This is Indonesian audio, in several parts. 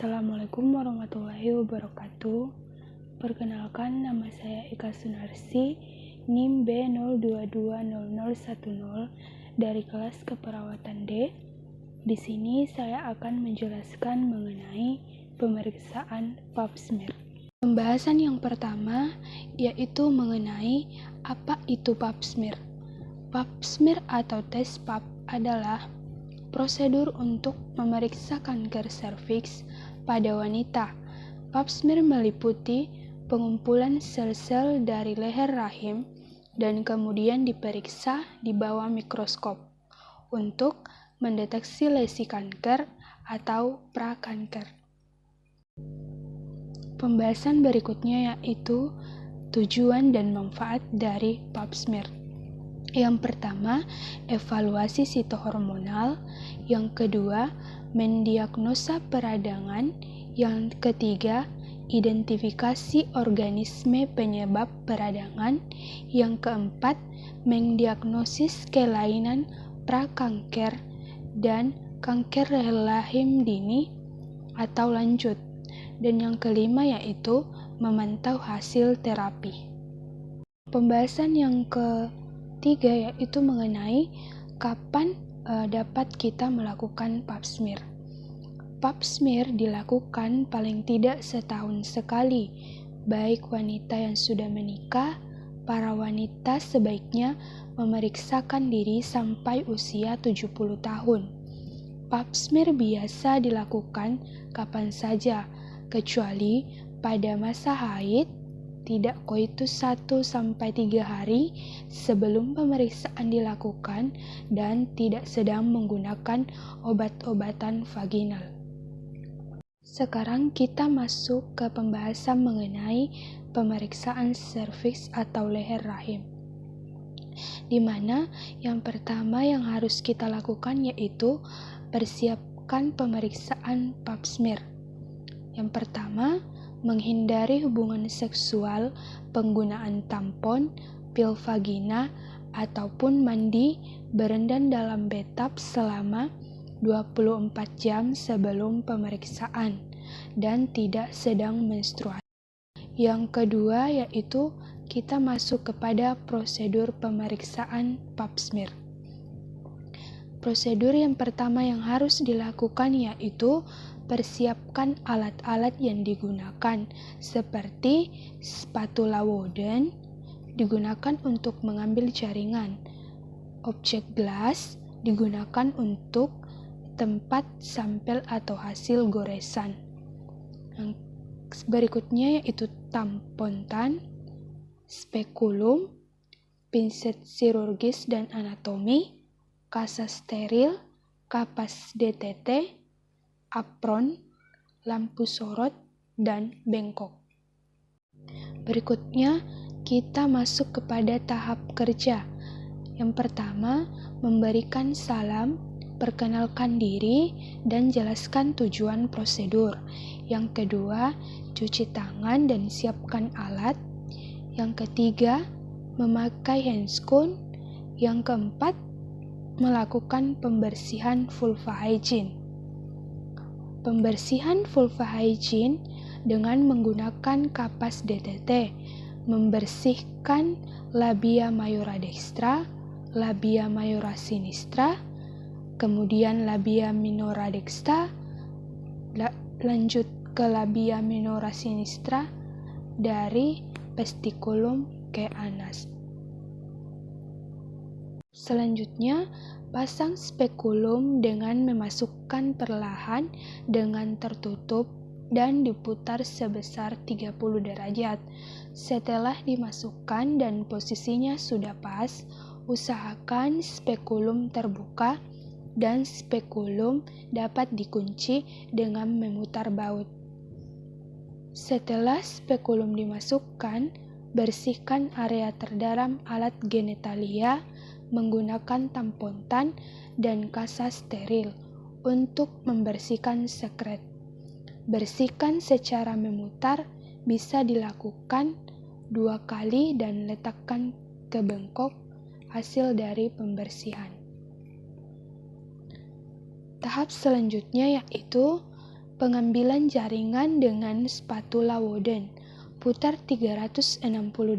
Assalamualaikum warahmatullahi wabarakatuh. Perkenalkan, nama saya Ika Sunarsi, NIM B02200010 dari kelas keperawatan D. Di sini saya akan menjelaskan mengenai pemeriksaan pap smear. Pembahasan yang pertama yaitu mengenai apa itu pap smear. Pap smear atau tes pap adalah prosedur untuk memeriksa kanker serviks pada wanita. Pap smear meliputi pengumpulan sel-sel dari leher rahim dan kemudian diperiksa di bawah mikroskop untuk mendeteksi lesi kanker atau prakanker. Pembahasan berikutnya yaitu tujuan dan manfaat dari pap smear. Yang pertama, evaluasi sitohormonal. Yang kedua, mendiagnosa peradangan. Yang ketiga, identifikasi organisme penyebab peradangan. Yang keempat, mendiagnosis kelainan prakanker dan kanker rahim dini atau lanjut. Dan yang kelima yaitu memantau hasil terapi. Pembahasan yang ketiga yaitu mengenai kapan dapat kita melakukan pap smear. Pap smear dilakukan paling tidak setahun sekali, baik wanita yang sudah menikah. Para wanita sebaiknya memeriksakan diri sampai usia 70 tahun. Pap smear biasa dilakukan kapan saja, kecuali pada masa haid, tidak koitus 1-3 hari sebelum pemeriksaan dilakukan, dan tidak sedang menggunakan obat-obatan vaginal. Sekarang kita masuk ke pembahasan mengenai pemeriksaan serviks atau leher rahim, di mana yang pertama yang harus kita lakukan yaitu persiapkan pemeriksaan pap smear. Yang pertama, menghindari hubungan seksual, penggunaan tampon, pil vagina, ataupun mandi berendam dalam bathtub selama 24 jam sebelum pemeriksaan dan tidak sedang menstruasi. Yang kedua yaitu kita masuk kepada prosedur pemeriksaan pap smear. Prosedur yang pertama yang harus dilakukan yaitu persiapkan alat-alat yang digunakan, seperti spatula wooden digunakan untuk mengambil jaringan, objek gelas digunakan untuk tempat sampel atau hasil goresan. Yang berikutnya yaitu tampon tan, spekulum, pinset chirurgis dan anatomi, kasa steril, kapas DTT, apron, lampu sorot, dan bengkok. Berikutnya, kita masuk kepada tahap kerja. Yang pertama, memberikan salam, perkenalkan diri, dan jelaskan tujuan prosedur. Yang kedua, cuci tangan dan siapkan alat. Yang ketiga, memakai handscoon. Yang keempat, melakukan pembersihan vulva hygiene. Pembersihan vulva hygiene dengan menggunakan kapas DTT, membersihkan labia mayora dextra, labia mayora sinistra, kemudian labia minora dextra, lanjut ke labia minora sinistra dari testiculum ke anus. Selanjutnya, pasang spekulum dengan memasukkan perlahan dengan tertutup dan diputar sebesar 30 derajat. Setelah dimasukkan dan posisinya sudah pas, usahakan spekulum terbuka dan spekulum dapat dikunci dengan memutar baut. Setelah spekulum dimasukkan, bersihkan area terdalam alat genitalia menggunakan tampon tan dan kasa steril untuk membersihkan sekret. Bersihkan secara memutar, bisa dilakukan 2 kali dan letakkan ke bengkok hasil dari pembersihan. Tahap selanjutnya yaitu Pengambilan jaringan dengan spatula wooden. Putar 360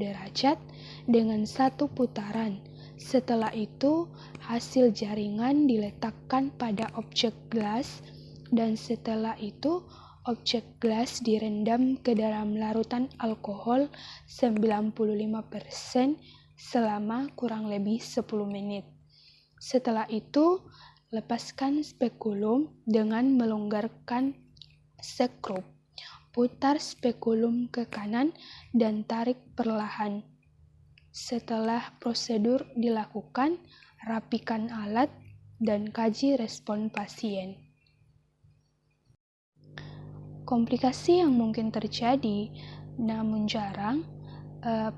derajat dengan satu putaran. Setelah itu, hasil jaringan diletakkan pada objek gelas dan setelah itu objek gelas direndam ke dalam larutan alkohol 95% selama kurang lebih 10 menit. Setelah itu, lepaskan spekulum dengan melonggarkan skrup. Putar spekulum ke kanan dan tarik perlahan. Setelah prosedur dilakukan, rapikan alat dan kaji respon pasien. Komplikasi yang mungkin terjadi, namun jarang,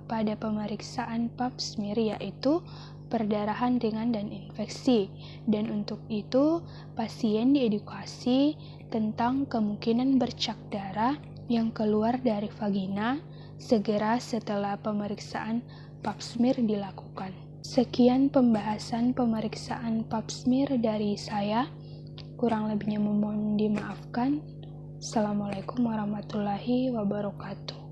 pada pemeriksaan pap smear yaitu perdarahan ringan dan infeksi, dan untuk itu pasien diedukasi tentang kemungkinan bercak darah yang keluar dari vagina segera setelah pemeriksaan pap smear dilakukan. Sekian pembahasan pemeriksaan pap smear dari saya, kurang lebihnya mohon dimaafkan. Assalamualaikum warahmatullahi wabarakatuh.